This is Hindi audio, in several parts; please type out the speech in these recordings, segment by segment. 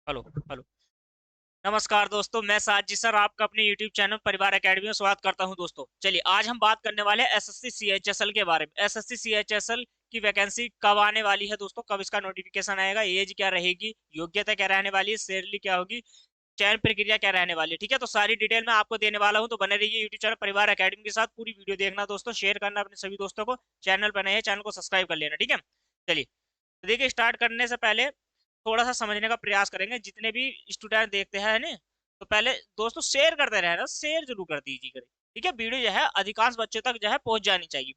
Hello hello. नमस्कार दोस्तों, मैं साजिद सर आपका अपने यूट्यूब चैनल परिवार एकेडमी में स्वागत करता हूं। दोस्तों चलिए आज हम बात करने वाले हैं एसएससी सीएचएसएल के बारे में। एसएससी सीएचएसएल की वैकेंसी कब आने वाली है दोस्तों, कब इसका नोटिफिकेशन आएगा, एज क्या रहेगी, योग्यता क्या रहने वाली है, सैलरी क्या होगी, चयन प्रक्रिया क्या रहने वाली है। ठीक है, तो सारी डिटेल मैं आपको देने वाला हूं, तो बने रहिए यूट्यूब चैनल परिवार एकेडमी के साथ। पूरी वीडियो देखना दोस्तों, शेयर करना अपने सभी दोस्तों को। चैनल पर नए हैं, चैनल को सब्सक्राइब कर लेना। ठीक है, चलिए तो देखिए स्टार्ट करने से पहले थोड़ा सा समझने का प्रयास करेंगे। जितने भी स्टूडेंट देखते हैं ना, तो पहले दोस्तों शेयर करते रहे ना, शेयर जरूर कर दीजिए करें। ठीक है, वीडियो जो है अधिकांश बच्चों तक जो है पहुंच जानी चाहिए।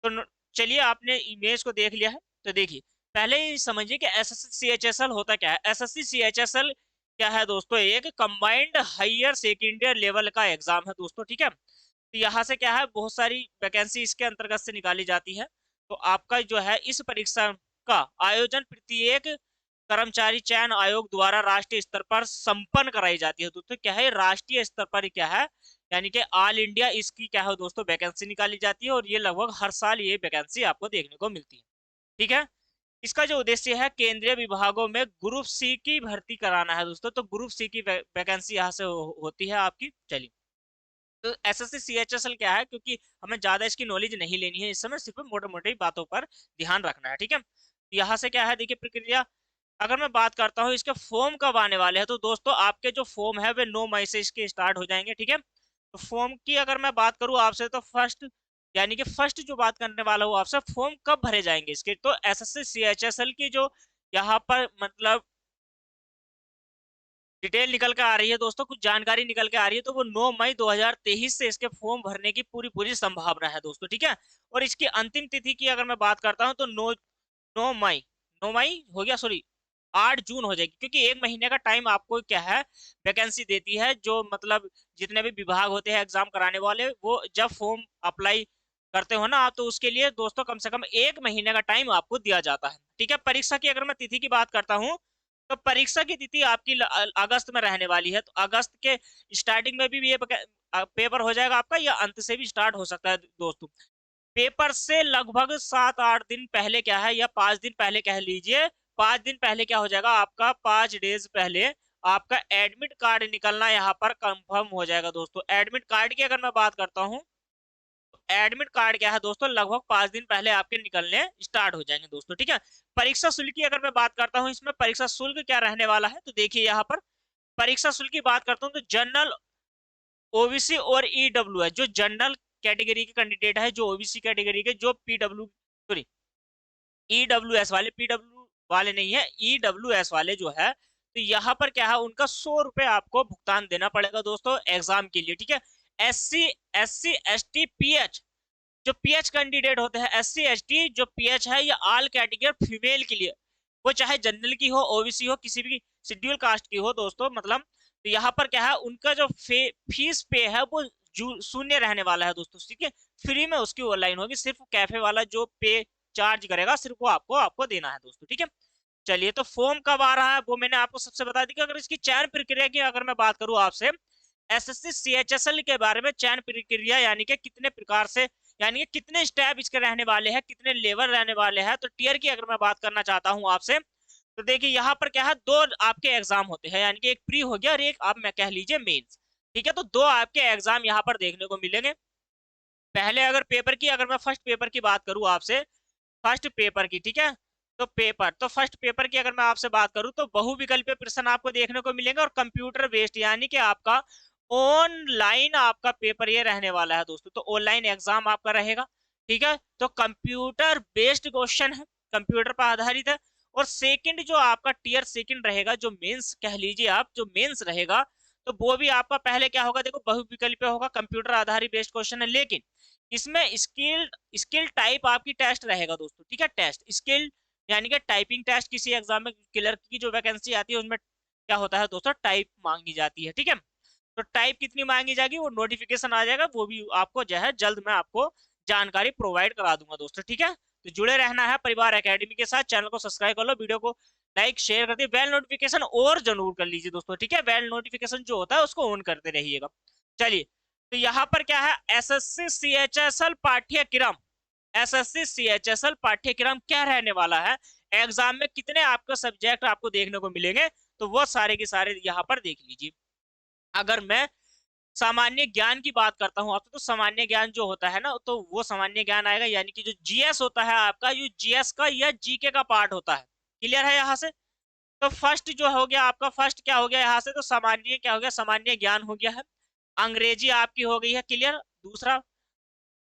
तो चलिए आपने इमेज को देख लिया है, तो देखिए पहले ही समझिए कि एसएससी सीएचएसएल होता क्या है। एसएससी सीएचएसएल क्या है दोस्तों, एक कंबाइंड हायर सेकेंडरी लेवल का एग्जाम है दोस्तों। ठीक है, तो यहाँ से क्या है, बहुत सारी वैकेंसी इसके अंतर्गत से निकाली जाती है। तो आपका जो है इस परीक्षा का आयोजन प्रत्येक कर्मचारी चयन आयोग द्वारा राष्ट्रीय स्तर पर संपन्न कराई जाती है दोस्तों। क्या है, राष्ट्रीय स्तर पर क्या है, यानी कि ऑल इंडिया इसकी क्या है दोस्तों वैकेंसी निकाली जाती है, और ये लगभग हर साल ये वैकेंसी आपको देखने को मिलती है। ठीक है, इसका जो उद्देश्य है केंद्रीय विभागों में ग्रुप सी की भर्ती कराना है दोस्तों। तो ग्रुप सी की वैकेंसी यहाँ से होती है आपकी। चलिए, तो एसएससी सीएचएसएल क्या है, क्योंकि हमें ज्यादा इसकी नॉलेज नहीं लेनी है इस समय, सिर्फ मोटे मोटे बातों पर ध्यान रखना है। ठीक है, यहाँ से क्या है देखिए प्रक्रिया। अगर मैं बात करता हूँ इसके फॉर्म कब आने वाले हैं, तो दोस्तों आपके जो फॉर्म है वे 9 मई से इसके स्टार्ट हो जाएंगे। ठीक है, तो फॉर्म की अगर मैं बात करूँ आपसे, तो फर्स्ट यानी कि फर्स्ट जो बात करने वाला हूँ आपसे, फॉर्म कब भरे जाएंगे इसके, तो एसएससी सीएचएसएल की जो यहाँ पर मतलब डिटेल निकल के आ रही है दोस्तों, कुछ जानकारी निकल के आ रही है, तो वो 9 मई 2023 से इसके फॉर्म भरने की पूरी पूरी संभावना है दोस्तों। ठीक है, और इसकी अंतिम तिथि की अगर मैं बात करता हूं, तो 9 मई 9 मई हो गया, सॉरी 8 जून हो जाएगी, क्योंकि एक महीने का टाइम आपको क्या है वैकेंसी देती है। जो मतलब जितने भी विभाग होते हैं एग्जाम कराने वाले, वो जब फॉर्म अप्लाई करते हो ना आप, तो उसके लिए दोस्तों कम से कम एक महीने का टाइम आपको दिया जाता है। ठीक है, परीक्षा की अगर मैं तिथि की बात करता हूँ, तो परीक्षा की तिथि आपकी अगस्त में रहने वाली है। तो अगस्त के स्टार्टिंग में भी ये पेपर हो जाएगा आपका, या अंत से भी स्टार्ट हो सकता है दोस्तों। पेपर से लगभग 7-8 दिन पहले क्या है, या 5 दिन पहले कह लीजिए, 5 दिन पहले क्या हो जाएगा आपका, 5 डेज पहले आपका एडमिट कार्ड निकलना यहाँ पर कंफर्म हो जाएगा दोस्तों। एडमिट कार्ड की अगर मैं बात करता हूँ, एडमिट कार्ड क्या है दोस्तों, लगभग 5 दिन पहले आपके निकलने स्टार्ट हो जाएंगे दोस्तों। ठीक है, परीक्षा शुल्क की अगर मैं बात करता हूँ, इसमें परीक्षा शुल्क क्या रहने वाला है, तो देखिए यहाँ पर परीक्षा शुल्क की बात करता हूँ, तो जनरल, ओबीसी और ईडब्ल्यू है, जो जनरल कैटेगरी के कैंडिडेट है, जो ओबीसी कैटेगरी के, जो पीडब्ल्यू सॉरी ईडब्ल्यूएस वाले, पीडब्ल्यू वाले नहीं है, ईडब्ल्यूएस वाले जो है, तो यहाँ पर क्या है उनका 100 रुपए आपको भुगतान देना पड़ेगा दोस्तों एग्जाम के लिए। ठीक है, एससी एससी एसटी पीएच, जो पीएच कैंडिडेट होते हैं, एससी एसटी जो पीएच है, ये ऑल कैटेगरी फीमेल के लिए, वो चाहे जनरल की हो, ओबीसी हो, किसी भी शेड्यूल कास्ट की हो दोस्तों, मतलब तो यहाँ पर क्या है उनका जो फीस पे है वो शून्य रहने वाला है दोस्तों। ठीक है, फ्री में उसकी ऑनलाइन होगी, सिर्फ कैफे वाला जो पे चार्ज करेगा सिर्फ वो आपको आपको देना है दोस्तों। ठीक है, चलिए तो फॉर्म कब आ रहा है वो मैंने आपको सबसे बता दी। कि अगर इसकी चयन प्रक्रिया की अगर मैं बात करूं आपसे, एसएससी सीएचएसएल के बारे में, चयन प्रक्रिया यानी कि कितने प्रकार से, यानी कि कितने स्टेप इसके रहने वाले हैं, कितने लेवल रहने वाले हैं, तो टीयर की अगर मैं बात करना चाहता हूं आपसे, तो देखिए यहाँ पर क्या है, दो आपके एग्जाम होते हैं, यानी कि एक प्री हो गया और एक आप मैं कह लीजिए मेंस। ठीक है, तो दो आपके एग्जाम यहाँ पर देखने को मिलेंगे। पहले अगर पेपर की अगर मैं फर्स्ट पेपर की बात करूं आपसे, फर्स्ट पेपर की, ठीक है, तो पेपर तो फर्स्ट पेपर की अगर मैं आपसे बात करूं, तो बहुविकल्पीय प्रश्न आपको देखने को मिलेंगे, और कंप्यूटर बेस्ड, यानी कि आपका ऑनलाइन आपका पेपर ये रहने वाला है दोस्तों। तो ऑनलाइन एग्जाम आपका रहेगा। ठीक है, तो कंप्यूटर बेस्ड क्वेश्चन है, कंप्यूटर पर आधारित है। और सेकंड जो आपका टीयर सेकंड रहेगा, जो मेंस कह लीजिए आप, जो मेंस रहेगा, तो वो भी आपका पहले क्या होगा, देखो बहुविकल्पीय होगा, कंप्यूटर आधारित बेस्ड क्वेश्चन है, लेकिन इसमें स्किल स्किल टाइप आपकी टेस्ट रहेगा दोस्तों। ठीक है, टेस्ट स्किल यानी कि टाइपिंग टेस्ट, किसी एग्जाम में क्लर्क की जो वैकेंसी आती है उसमें क्या होता है दोस्तों, टाइप मांगी जाती है। ठीक है, तो टाइप कितनी मांगी जाएगी वो नोटिफिकेशन आ जाएगा, वो भी आपको जो है जल्द मैं आपको जानकारी प्रोवाइड करा दूंगा दोस्तों। ठीक है, तो जुड़े रहना है परिवार एकेडमी के साथ, चैनल को सब्सक्राइब कर लो, वीडियो को लाइक शेयर कर दिए, बेल नोटिफिकेशन और जरूर कर लीजिए दोस्तों। ठीक है, बेल नोटिफिकेशन जो होता है उसको ऑन करते रहिएगा। चलिए, तो यहाँ पर क्या है, एसएससी सीएचएसएल पाठ्यक्रम, एसएससी सीएचएसएल पाठ्यक्रम क्या रहने वाला है, एग्जाम में कितने आपको सब्जेक्ट आपको देखने को मिलेंगे, तो वो सारे के सारे यहाँ पर देख लीजिए। अगर मैं सामान्य ज्ञान की बात करता हूँ आपसे, तो सामान्य ज्ञान जो होता है ना, तो वो सामान्य ज्ञान आएगा, यानी कि जो जीएस होता है आपका, जो जीएस का या जीके का पार्ट होता है। क्लियर है यहाँ से? तो फर्स्ट जो हो गया आपका, फर्स्ट क्या हो गया यहाँ से, तो सामान्य क्या हो गया, सामान्य ज्ञान हो गया है। अंग्रेजी आपकी हो गई है क्लियर, दूसरा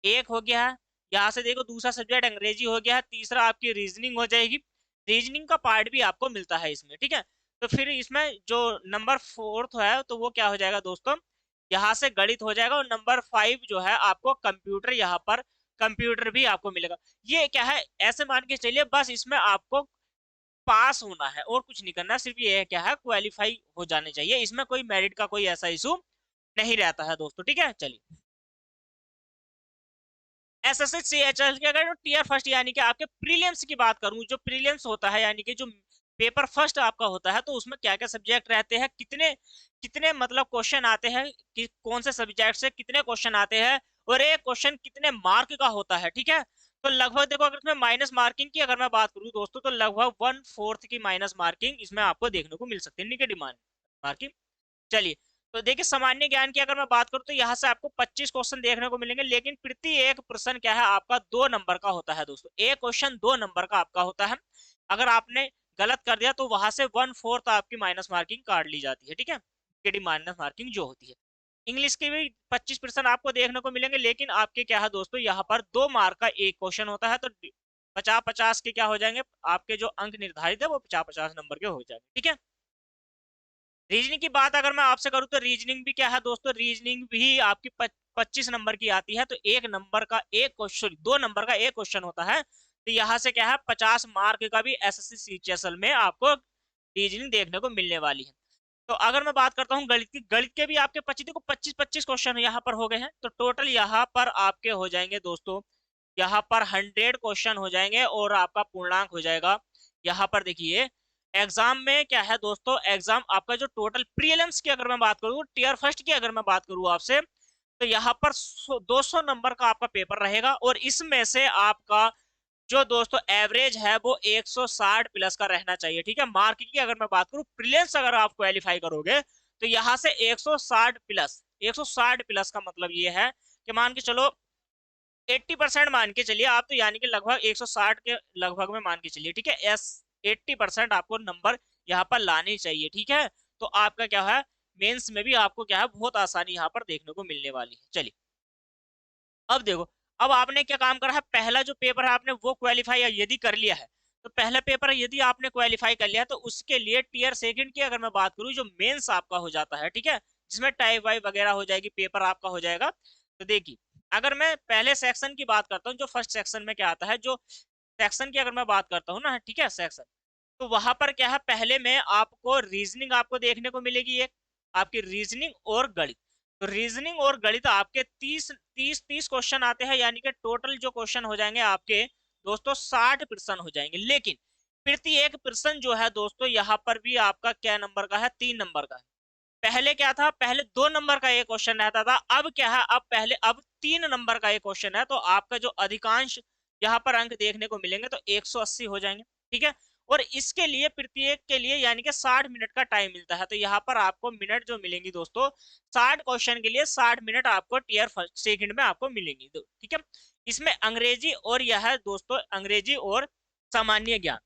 एक हो गया है। यहाँ से देखो दूसरा सब्जेक्ट अंग्रेजी हो गया है। तीसरा आपकी रीजनिंग हो जाएगी, रीजनिंग का पार्ट भी आपको मिलता है इसमें, ठीक है। तो फिर इसमें जो नंबर फोर्थ है तो वो क्या हो जाएगा दोस्तों, यहाँ से गणित हो जाएगा। और नंबर 5 जो है आपको कंप्यूटर, यहाँ पर कंप्यूटर भी आपको मिलेगा। ये क्या है, ऐसे मान के चलिए बस इसमें आपको पास होना है और कुछ नहीं करना, सिर्फ ये क्या है, क्वालिफाई हो जाने चाहिए। इसमें कोई मेरिट का कोई ऐसा इशू नहीं रहता है दोस्तों, ठीक है। चलिए एसएससी सीएचएल के अगर टीयर फर्स्ट यानी कि आपके प्रीलिम्स की बात करूं, जो प्रीलिम्स होता है यानी कि जो पेपर फर्स्ट आपका होता है, तो उसमें क्या क्या सब्जेक्ट रहते हैं, कितने कितने मतलब क्वेश्चन आते हैं, कि कौन से सब्जेक्ट से कितने क्वेश्चन आते हैं, और एक क्वेश्चन कितने मार्क का होता है, ठीक है। तो लगभग देखो, अगर इसमें माइनस मार्किंग की अगर मैं बात करूं दोस्तों, तो लगभग 1/4 की माइनस मार्किंग इसमें आपको देखने को मिल सकती है, निगेटिव मार्किंग। चलिए, तो देखिए सामान्य ज्ञान की अगर मैं बात करूं, तो यहाँ से आपको 25 क्वेश्चन देखने को मिलेंगे, लेकिन प्रति एक प्रश्न क्या है आपका 2 नंबर का होता है दोस्तों। एक क्वेश्चन 2 नंबर का आपका होता है। अगर आपने गलत कर दिया तो वहां से 1/4 आपकी माइनस मार्किंग काट ली जाती है, ठीक है, नेगेटिव माइनस मार्किंग जो होती है। इंग्लिश के भी 25% आपको देखने को मिलेंगे, लेकिन आपके क्या है दोस्तों, यहाँ पर 2 मार्क का एक क्वेश्चन होता है, तो 50-50 के क्या हो जाएंगे, आपके जो अंक निर्धारित है वो 50-50 नंबर के हो जाएंगे, ठीक है। रीजनिंग की बात अगर मैं आपसे करूं, तो रीजनिंग भी क्या है दोस्तों, रीजनिंग भी आपकी 25 नंबर की आती है। तो 1 नंबर का एक क्वेश्चन, 2 नंबर का एक क्वेश्चन होता है। तो यहाँ से क्या है, 50 मार्क का भी एसएससी सीजीएल में आपको रीजनिंग देखने को मिलने वाली है। तो अगर मैं बात करता हूँ गणित की, गणित के भी आपके 25 क्वेश्चन यहाँ पर हो गए हैं। तो टोटल यहाँ पर आपके हो जाएंगे दोस्तों, यहाँ पर 100 क्वेश्चन हो जाएंगे और आपका पूर्णांक हो जाएगा। यहाँ पर देखिए एग्जाम में क्या है दोस्तों, एग्जाम आपका जो टोटल प्रीलिम्स की अगर मैं बात करूँ, टीयर फर्स्ट की अगर मैं बात करूँ आपसे, तो यहाँ पर 200 नंबर का आपका पेपर रहेगा। और इसमें से आपका जो दोस्तों एवरेज है वो 160 प्लस का रहना चाहिए, ठीक है। मार्क की अगर मैं बात करूं, प्रीलिम्स अगर आप क्वालिफाई करोगे, तो यहाँ से 160 प्लस, 160 प्लस का मतलब ये है कि मान के चलो 80% मान के चलिए आप, तो यानी कि लगभग 160 के लगभग में मान के चलिए, ठीक है। 80% आपको नंबर यहाँ पर लाने चाहिए, ठीक है। तो आपका क्या है, मेंस में भी आपको क्या है, बहुत आसानी यहाँ पर देखने को मिलने वाली है। चलिए अब देखो, अब आपने क्या काम करा है, पहला जो पेपर है आपने वो क्वालिफाई यदि कर लिया है, तो पहला पेपर यदि आपने क्वालिफाई कर लिया है, तो उसके लिए टीयर सेकंड की अगर मैं बात करूं, जो मेंस आपका हो जाता है, ठीक है, जिसमें टाइप वाई वगैरह हो जाएगी, पेपर आपका हो जाएगा। तो देखिए अगर मैं पहले सेक्शन की बात करता हूँ, जो फर्स्ट सेक्शन में क्या आता है, जो सेक्शन की अगर मैं बात करता हूँ ना, ठीक है, सेक्शन, तो वहां पर क्या है, पहले में आपको रीजनिंग आपको देखने को मिलेगी, एक आपकी रीजनिंग और गणित। तो रीजनिंग और गणित आपके 30 क्वेश्चन आते हैं, यानी कि टोटल जो क्वेश्चन हो जाएंगे आपके दोस्तों 60 प्रश्न हो जाएंगे। लेकिन प्रति एक प्रश्न जो है दोस्तों, यहाँ पर भी आपका क्या नंबर का है, 3 नंबर का है। पहले क्या था, पहले 2 नंबर का एक क्वेश्चन रहता था, अब क्या है, अब 3 नंबर का एक क्वेश्चन है। तो आपका जो अधिकांश यहाँ पर अंक देखने को मिलेंगे, तो 180 हो जाएंगे, ठीक है। और इसके लिए प्रत्येक के लिए यानी कि 60 मिनट का टाइम मिलता है। तो यहाँ पर आपको मिनट जो मिलेंगी दोस्तों, 60 क्वेश्चन के लिए 60 मिनट आपको टीयर फर्स्ट सेकंड में आपको मिलेंगी, ठीक है। इसमें अंग्रेजी और यह है दोस्तों, अंग्रेजी और सामान्य ज्ञान,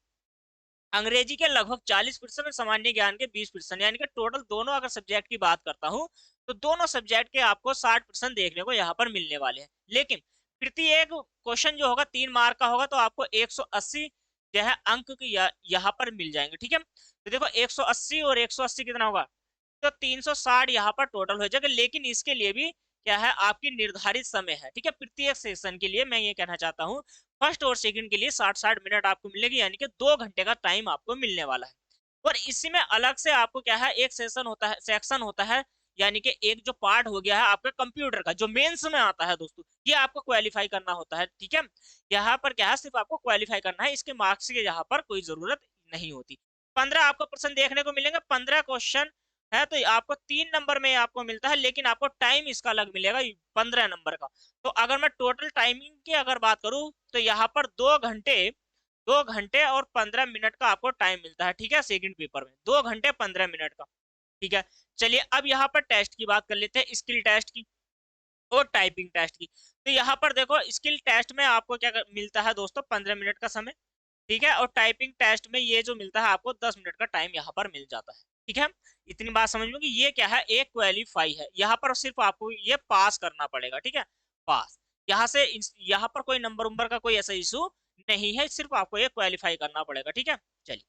अंग्रेजी के लगभग 40% और सामान्य ज्ञान के 20%, यानी कि टोटल दोनों अगर सब्जेक्ट की बात करता हूं, तो दोनों सब्जेक्ट के आपको 60% देखने को यहाँ पर मिलने वाले हैं। लेकिन प्रति एक क्वेश्चन जो होगा 3 मार्क का होगा, तो आपको 180 जो है अंक यहाँ पर मिल जाएंगे, ठीक है। तो देखो 180 और 180 कितना होगा, तो 360 यहाँ पर टोटल हो जाएगा। लेकिन इसके लिए भी क्या है, आपकी निर्धारित समय है, ठीक है। प्रत्येक सेशन के लिए मैं ये कहना चाहता हूँ, फर्स्ट और सेकंड के लिए 60-60 मिनट आपको मिलेगी, यानी कि 2 घंटे का टाइम आपको मिलने वाला है। और इसी में अलग से आपको क्या है, एक सेशन होता है, सेक्शन होता है, यानी कि एक जो पार्ट हो गया है आपका कंप्यूटर का, जो मेंस में आता है दोस्तों, ये आपको क्वालिफाई करना होता है, ठीक है। यहाँ पर क्या है, सिर्फ आपको क्वालिफाई करना है, इसके मार्क्स की यहाँ पर कोई जरूरत नहीं होती। 15 आपको प्रश्न देखने को मिलेंगे, 15 क्वेश्चन है, तो आपको 3 नंबर में आपको मिलता है, लेकिन आपको टाइम इसका अलग मिलेगा 15 नंबर का। तो अगर मैं टोटल टाइमिंग की अगर बात करूं, तो यहाँ पर 2 घंटे 2 घंटे और 15 मिनट का आपको टाइम मिलता है, ठीक है, सेकंड पेपर में 2 घंटे 15 मिनट का, ठीक है। चलिए अब यहाँ पर टेस्ट की बात कर लेते हैं, स्किल टेस्ट की और टाइपिंग टेस्ट की। तो यहाँ पर देखो स्किल टेस्ट में आपको क्या मिलता है दोस्तों, 15 मिनट का समय, ठीक है, और टाइपिंग टेस्ट में ये जो मिलता है आपको 10 मिनट का टाइम यहाँ पर मिल जाता है, ठीक है। इतनी बात समझ में कि ये क्या है, एक क्वालिफाई है, यहाँ पर सिर्फ आपको ये पास करना पड़ेगा, ठीक है, पास। यहाँ से यहाँ पर कोई नंबर उम्बर का कोई ऐसा इशू नहीं है, सिर्फ आपको ये क्वालिफाई करना पड़ेगा, ठीक है। चलिए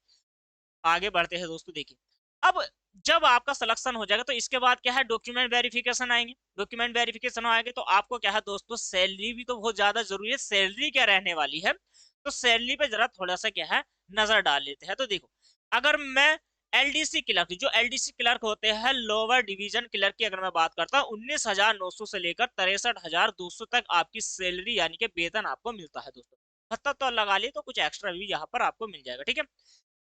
आगे बढ़ते हैं दोस्तों, देखिए अब जब आपका सिलेक्शन हो जाएगा तो इसके बाद क्या है, डॉक्यूमेंट वेरिफिकेशन आएंगे। डॉक्यूमेंट वेरिफिकेशन आएंगे तो आपको क्या है दोस्तों, सैलरी भी तो बहुत ज्यादा जरूरी है, सैलरी क्या रहने वाली है, तो सैलरी पे जरा थोड़ा सा क्या है नजर डाल लेते हैं। तो देखो अगर मैं एलडीसी क्लर्क, जो एलडीसी क्लर्क होते हैं लोअर डिवीजन क्लर्क की अगर मैं बात करता हूँ, 19,900 से लेकर 63,200 तक आपकी सैलरी यानी कि वेतन आपको मिलता है दोस्तों। भत्ता तो लगा लिए तो कुछ एक्स्ट्रा भी यहाँ पर आपको मिल जाएगा, ठीक है।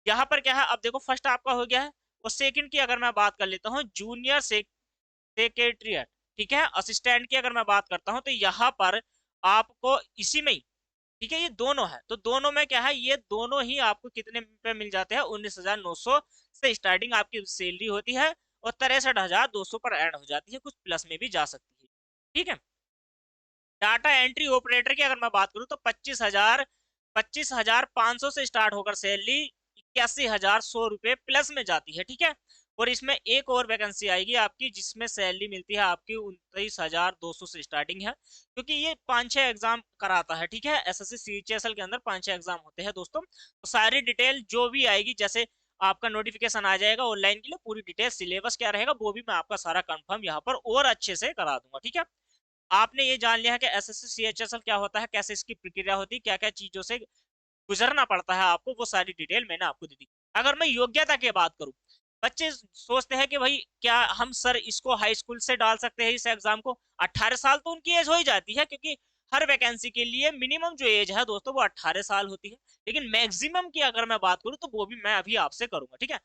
यहाँ पर क्या है, अब देखो फर्स्ट आपका हो गया है, और सेकंड की अगर मैं बात कर लेता हूँ जूनियर सेक्रेटरिएट, ठीक है, असिस्टेंट की अगर मैं बात करता हूँ तो यहाँ पर आपको इसी में ही, ठीक है, ये दोनों है, तो दोनों में क्या है, ये दोनों ही आपको कितने पे मिल जाते हैं, 19,900 से स्टार्टिंग आपकी सैलरी होती है और 63,200 पर ऐड हो जाती है, कुछ प्लस में भी जा सकती है, ठीक है। डाटा एंट्री ऑपरेटर की अगर मैं बात करूं तो 25,500 से स्टार्ट होकर सैलरी 81,100 रुपए प्लस में जाती है, ठीक है। और इसमें एक और वैकेंसी आएगी आपकी जिसमें सैलरी मिलती है आपकी 29,200 से स्टार्टिंग है, क्योंकि ये 5-6 एग्जाम कराता है, ठीक है, एसएससी सीएचएसएल के अंदर 5-6 एग्जाम होते हैं दोस्तों। तो सारी डिटेल जो भी आएगी, जैसे आपका नोटिफिकेशन आ जाएगा ऑनलाइन के लिए, पूरी डिटेल सिलेबस क्या रहेगा वो भी मैं आपका सारा कंफर्म यहाँ पर और अच्छे से करा दूंगा, ठीक है। आपने ये जान लिया है कि एसएससी सीएचएसएल क्या होता है, कैसे इसकी प्रक्रिया होती है, क्या क्या चीजों से गुजरना पड़ता है आपको, वो सारी डिटेल मैंने आपको दे दी। अगर मैं योग्यता की बात करूं, बच्चे सोचते हैं कि भाई क्या हम सर इसको हाई स्कूल से डाल सकते हैं इस एग्जाम को, 18 साल तो उनकी एज हो ही जाती है, क्योंकि हर वैकेंसी के लिए मिनिमम जो एज है दोस्तों वो 18 साल होती है, लेकिन मैक्सिमम की अगर मैं बात करूं तो वो भी मैं अभी आपसे करूंगा, ठीक है।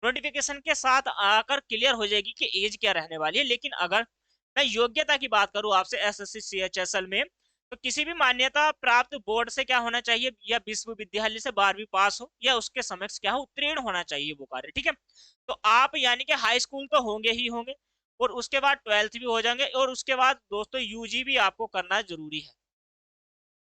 नोटिफिकेशन के साथ आकर क्लियर हो जाएगी कि एज क्या रहने वाली है। लेकिन अगर मैं योग्यता की बात करूं आपसे एसएससी सीएचएसएल में, तो किसी भी मान्यता प्राप्त बोर्ड से क्या होना चाहिए, या विश्वविद्यालय से 12वीं पास हो या उसके समक्ष क्या हो उत्तीर्ण होना चाहिए वो कार्य, ठीक है। तो आप यानी कि हाई स्कूल तो होंगे ही होंगे, और उसके बाद 12th भी हो जाएंगे, और उसके बाद दोस्तों यूजी भी आपको करना जरूरी है,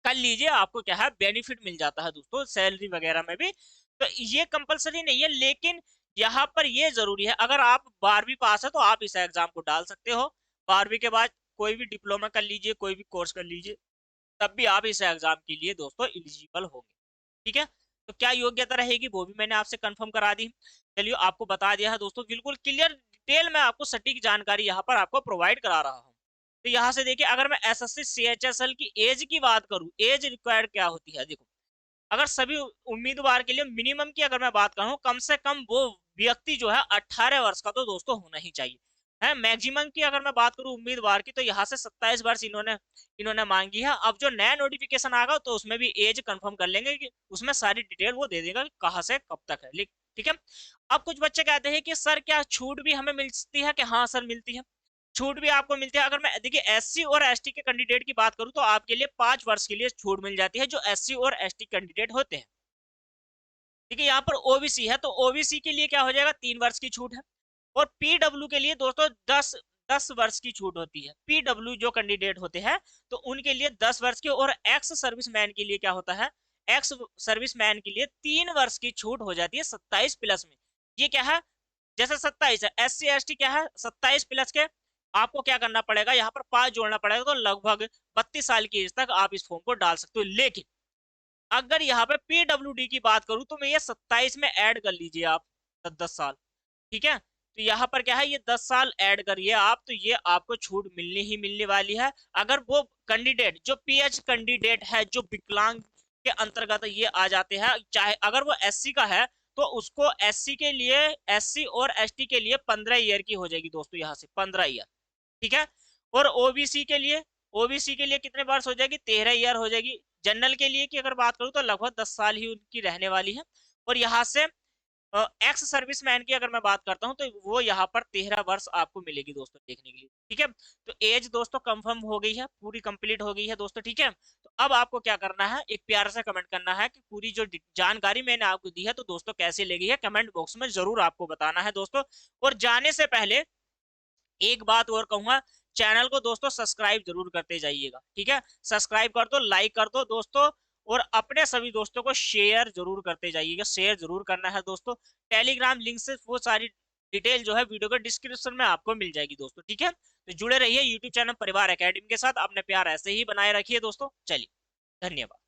कर लीजिए, आपको क्या है बेनिफिट मिल जाता है दोस्तों सैलरी वगैरह में भी। तो ये कंपलसरी नहीं है, लेकिन यहाँ पर ये जरूरी है, अगर आप 12वीं पास है तो आप इस एग्जाम को डाल सकते हो। 12वीं के बाद कोई भी डिप्लोमा कर लीजिए, कोई भी कोर्स कर लीजिए, तब भी आप इस एग्जाम के लिए दोस्तों एलिजिबल होंगे, ठीक है। तो क्या योग्यता रहेगी वो भी मैंने आपसे कंफर्म करा दी। चलिए आपको बता दिया है दोस्तों, बिल्कुल क्लियर डिटेल में आपको सटीक जानकारी यहाँ पर आपको प्रोवाइड करा रहा हूँ। तो यहाँ से देखिए अगर मैं एसएससी सीएचएसएल की एज की बात करूँ, एज रिक्वायर्ड क्या होती है, देखो अगर सभी उम्मीदवार के लिए मिनिमम की अगर मैं बात करूँ, कम से कम वो व्यक्ति जो है 18 वर्ष का तो दोस्तों होना ही चाहिए है। मैक्सिमम की अगर मैं बात करूं उम्मीदवार की, तो यहाँ से 27 वर्ष इन्होंने इन्होंने मांगी है। अब जो नया नोटिफिकेशन आएगा तो उसमें भी एज कंफर्म कर लेंगे, कि उसमें सारी डिटेल वो दे देगा कि कहाँ से कब तक है, ठीक है। अब कुछ बच्चे कहते हैं कि सर क्या छूट भी हमें मिलती है, कि हाँ सर मिलती है, छूट भी आपको मिलती है। अगर मैं देखिए एससी और एसटी के कैंडिडेट की बात करूं तो आपके लिए 5 वर्ष के लिए छूट मिल जाती है, जो एससी और एसटी कैंडिडेट होते हैं, ठीक है। यहाँ पर ओबीसी है तो ओबीसी के लिए क्या हो जाएगा, 3 वर्ष की छूट है। और पीडब्ल्यू के लिए दोस्तों 10 वर्ष की छूट होती है। पीडब्ल्यू जो कैंडिडेट होते हैं तो उनके लिए 10 वर्ष की, और एक्स सर्विसमैन के लिए क्या होता है, एक्स सर्विसमैन के लिए 3 वर्ष की छूट हो जाती है 27 प्लस में। ये क्या है, जैसे 27 है, एस सी एस टी क्या है 27 प्लस के, आपको क्या करना पड़ेगा यहाँ पर 5 जोड़ना पड़ेगा, तो लगभग 32 साल की एज तक आप इस फॉर्म को डाल सकते हो। लेकिन अगर यहाँ पे पीडब्ल्यूडी की बात करूं तो मैं ये 27 में ऐड कर लीजिए आप 10 साल, ठीक है। तो यहाँ पर क्या है, ये 10 साल ऐड करिए आप, तो ये आपको छूट मिलनी ही मिलने वाली है। अगर वो कैंडिडेट जो पीएच कैंडिडेट है, जो विकलांग के अंतर्गत ये आ जाते हैं, चाहे अगर वो एससी का है तो उसको एससी के लिए, एससी और एसटी के लिए 15 ईयर की हो जाएगी दोस्तों, यहाँ से 15 ईयर, ठीक है। और ओबीसी के लिए कितने वर्ष हो जाएगी, 13 ईयर हो जाएगी। जनरल के लिए की अगर बात करूं तो लगभग 10 साल ही उनकी रहने वाली है। और यहाँ से एक्स सर्विसमैन की अगर मैं बात करता हूं तो वो यहाँ पर 13 वर्ष आपको मिलेगी दोस्तों देखने के लिए, ठीक है। तो एज दोस्तों कंफर्म हो गई है, पूरी कंप्लीट हो गई है दोस्तों, ठीक है। तो अब आपको क्या करना है, एक प्यार से कमेंट करना है कि पूरी जो जानकारी मैंने आपको दी है तो दोस्तों कैसी लगी है, कमेंट बॉक्स में जरूर आपको बताना है दोस्तों। और जाने से पहले एक बात और कहूंगा, चैनल को दोस्तों सब्सक्राइब जरूर करते जाइएगा, ठीक है। सब्सक्राइब कर दो, लाइक कर दो दोस्तों, और अपने सभी दोस्तों को शेयर जरूर करते जाइएगा, शेयर जरूर करना है दोस्तों। टेलीग्राम लिंक से वो सारी डिटेल जो है वीडियो के डिस्क्रिप्शन में आपको मिल जाएगी दोस्तों, ठीक है। तो जुड़े रहिए यूट्यूब चैनल परिवार एकेडमी के साथ, अपने प्यार ऐसे ही बनाए रखिए दोस्तों। चलिए, धन्यवाद।